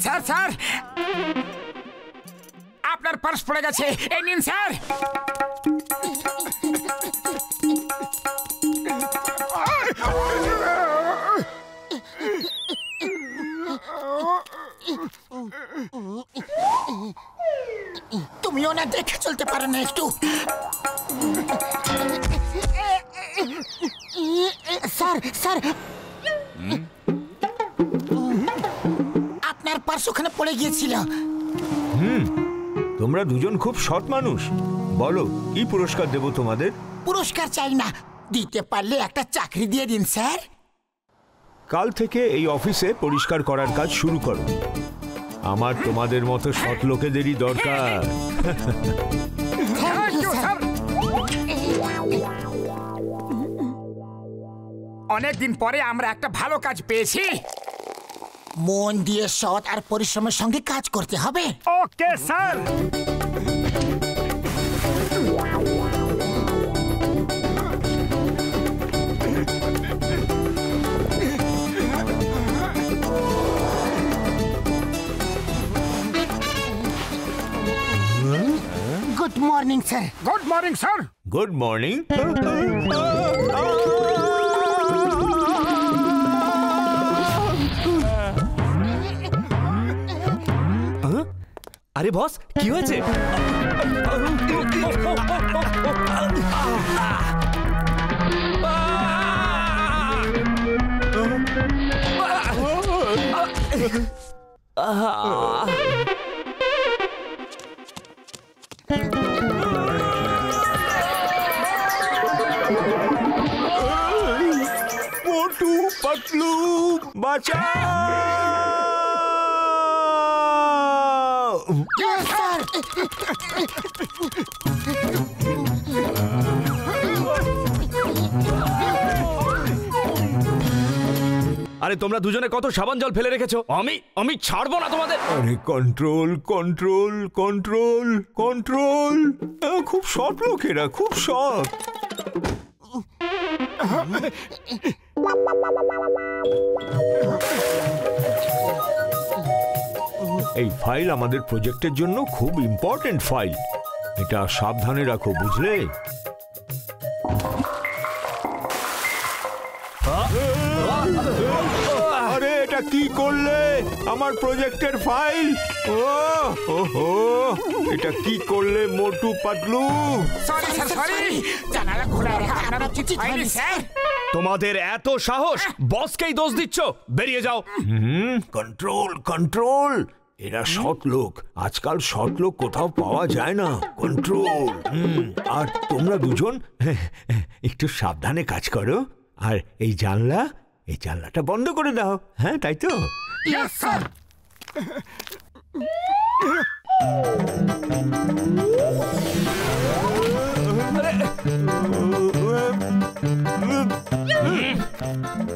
Sir sir, আপনার purse পড়ে গেছে, এই নিন স্যার। তুমিও না দেখে চলতে পারো না একটু? স্যার স্যার, আপনার পার্স ওখানে পড়ে গিয়েছিল। তোমরা দুজন খুব সৎ মানুষ। বলো, কি পুরস্কার দেব তোমাদের? পুরস্কার চাই না, দিতে পারলে একটা চাকরি দিয়ে দিন স্যার। কাল থেকে এই অফিসে পরিষ্কার করার কাজ শুরু করো। আমার তোমাদের মতো সৎ লোকেদেরই দরকার। অনেকদিন পরে আমরা একটা ভালো কাজ পেয়েছি। মন দিয়ে সৎ আর পরিশ্রমের সঙ্গে কাজ করতে হবে। Okay sir. Good morning sir. Good morning sir. Good morning. আরে বস, কি হয়েছে? মোটু পাতলু বাঁচাও! স্যার, আরে তোমরা দুজনে কত সাবান জল ফেলে রেখেছো। আমি ছাড়বো না তোমাদের। আরে কন্ট্রোল কন্ট্রোল কন্ট্রোল কন্ট্রোল। খুব সৎ লোকেরা, খুব সৎ। এই ফাইল আমাদের প্রজেক্টের জন্য খুব ইম্পর্টেন্ট ফাইল। এটা সাবধানে রাখো, বুঝলে? আরে এটা কি করলে? আমার প্রজেক্টের ফাইল! ওহো, এটা কি করলে Motu Patlu? Sorry sir, sorry. জানালা খোলা রেখে আপনারা চিঠি হয়নি স্যার। তোমাদের এত সাহস, বসকেই দোষ দিচ্ছ। বেরিয়ে যাও। Control control. এরা সৎ লোক, আজকাল সৎ লোক কোথাও পাওয়া যায় না। কন্ট্রোল। আর তোমরা দুজন একটু সাবধানে কাজ করো। আর এই জানলাটা বন্ধ করে দাও। হ্যাঁ, তাই তো? Yes sir.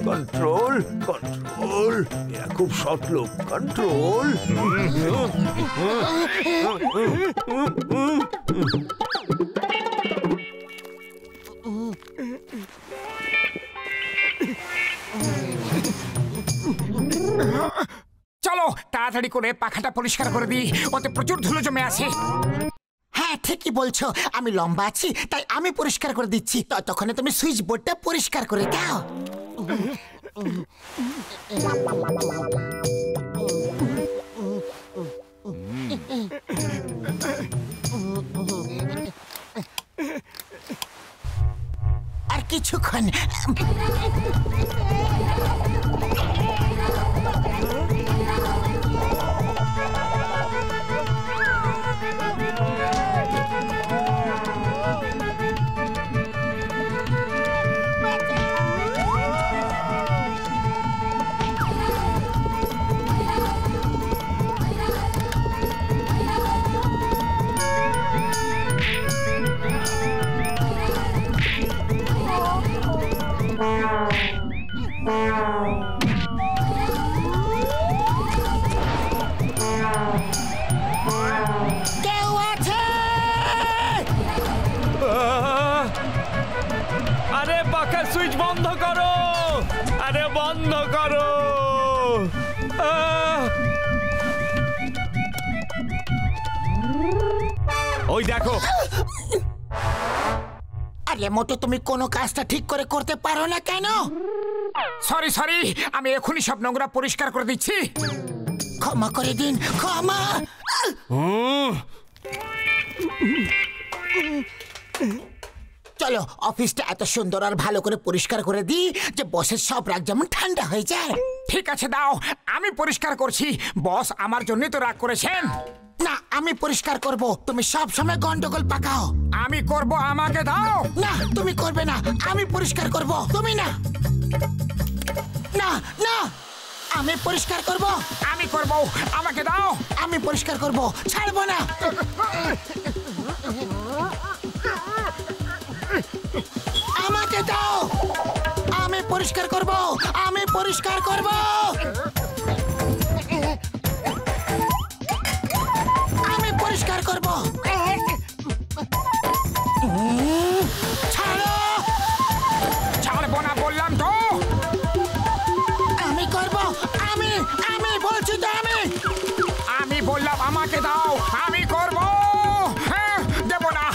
Control control. এরা খুব সৎ লোক। কন্ট্রোল। চলো তাড়াতাড়ি করে পাখাটা পরিষ্কার করে দিই, ওতে প্রচুর ধুলো জমে আছে। হ্যাঁ, ঠিকই বলছো। আমি লম্বা আছি, তাই আমি পরিষ্কার করে দিচ্ছি। ততক্ষণে তুমি সুইচ বোর্ডটা পরিষ্কার করে দাও। আর কিছুক্ষণ। আরে পাখার সুইচ বন্ধ করো। আরে বন্ধ করো। ওই দেখো। আরে মোটো তুমি কোনো কাজটা ঠিক করে করতে পারো না কেন? সরি সরি, আমি এখনই সব নোংরা পরিষ্কার করে দিচ্ছি। ক্ষমা করে দিন, ক্ষমা। চলো অফিসটা এত সুন্দর আর ভালো করে পরিষ্কার করে দিই যে বসের সব রাগ যেমন ঠান্ডা হয়ে যায়। ঠিক আছে দাও, আমি পরিষ্কার করছি। বস আমার জন্যই তো রাগ করেছেন। না, আমি পরিষ্কার করব। তুমি সব সময় গন্ডগোল পাকাও। আমি করব, আমাকে দাও। না, তুমি করবে না, আমি পরিষ্কার করব। তুমি না। না না, আমি পরিষ্কার করব। আমি করব, আমাকে দাও। আমি পরিষ্কার করব, ছাড়বো না। আমাকে দাও, আমি পরিষ্কার করব। আমি পরিষ্কার করব। আমি পরিষ্কার করব। ছাড়ো। ছাড়বো না বললাম তো। আমি করব, আমি আমি বলছি তো। আমি বললাম আমাকে দাও, আমি করব। হ্যাঁ, দেব না।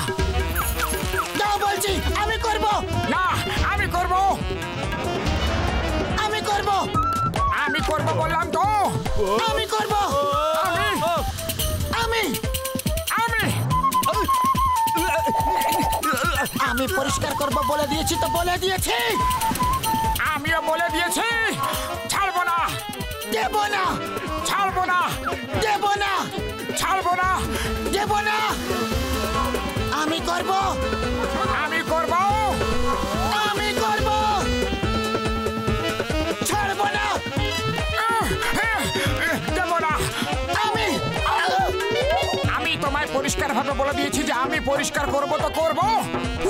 দাও বলছি, আমি করব। না, আমি করব। আমি করব। আমি করব বললাম তো। আমি করব। আমি আমি আমি আমি পরিষ্কার করব বলে দিয়েছি তো, বলে দিয়েছি। আমিও বলে দিয়েছি। ছাড়বো না। দেব না। ছাড়বো না। দেব না। ছাড়বো না। দেব না। আমি করব। আমি করব। আমি করব। ছাড়বো না। দেব না। আমি তোমায় পরিষ্কার ভাবে বলে দিয়েছি যে আমি পরিষ্কার করব তো করব।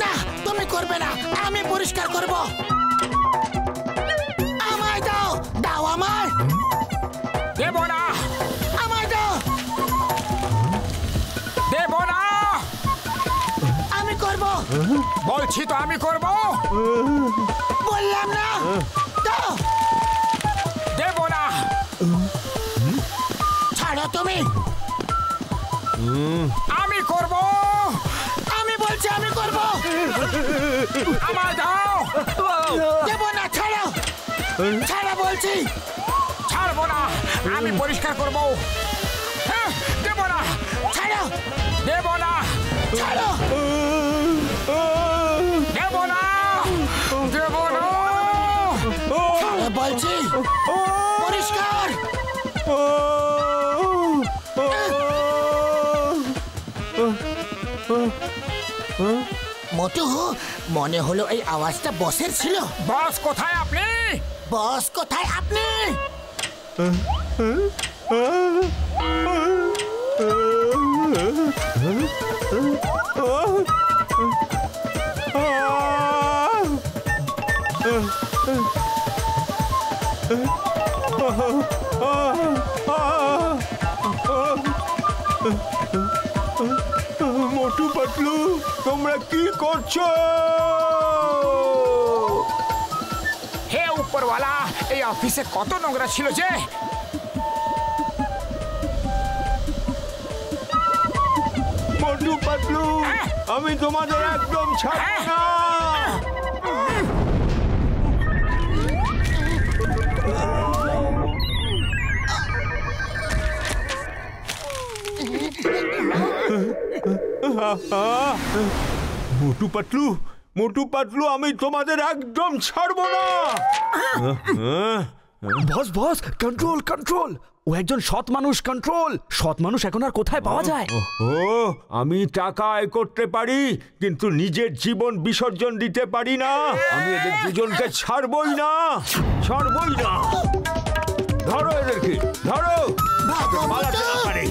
না, তুমি করবে না, আমি পরিষ্কার করব। আমায় দাও। দাও আমায়। দেব না। আমায় দাও। দেব না। আমি করব। বলছি তো আমি করব। বললাম না। দাও। দেব না। ছাড়ো তুমি। আমি করব। আমি বলছি আমি করব। আমায় দাও। দেব না। ছাড়ো। ছাড়ো বলছি। ছাড়বো না। আমি পরিষ্কার করব। হ্যাঁ, দেব না। ছাড়ো। দেব না। ছাড়ো। দেব না। দেব না। ছাড়ো বলছি। পরিষ্কার। মোটু, মনে হলো এই আওয়াজটা বসের ছিল। বস কোথায় আপনি? বস কোথায় আপনি? মোটু পাতলু, তোমরা কি করছো? হে উপরওয়ালা, এই অফিসে কত নোংরা ছিল যে। মোটু পাতলু, আমি তোমাদের একদম ছাড়বো না। মোটু পাতলু, মোটু পাতলু, আমি তোমাদের একদম ছাড়বো না। বস বস, কন্ট্রোল কন্ট্রোল। ও একজন সৎ মানুষ। কন্ট্রোল। সৎ মানুষ এখন আর কোথায় পাওয়া যায়? ও, আমি টাকা আয় করতে পারি কিন্তু নিজের জীবন বিসর্জন দিতে পারি না। আমি এদের দুজনকে ছাড়বই না, ছাড়বই না। ধরো এদেরকে, ধরো। পালাতে না পারে।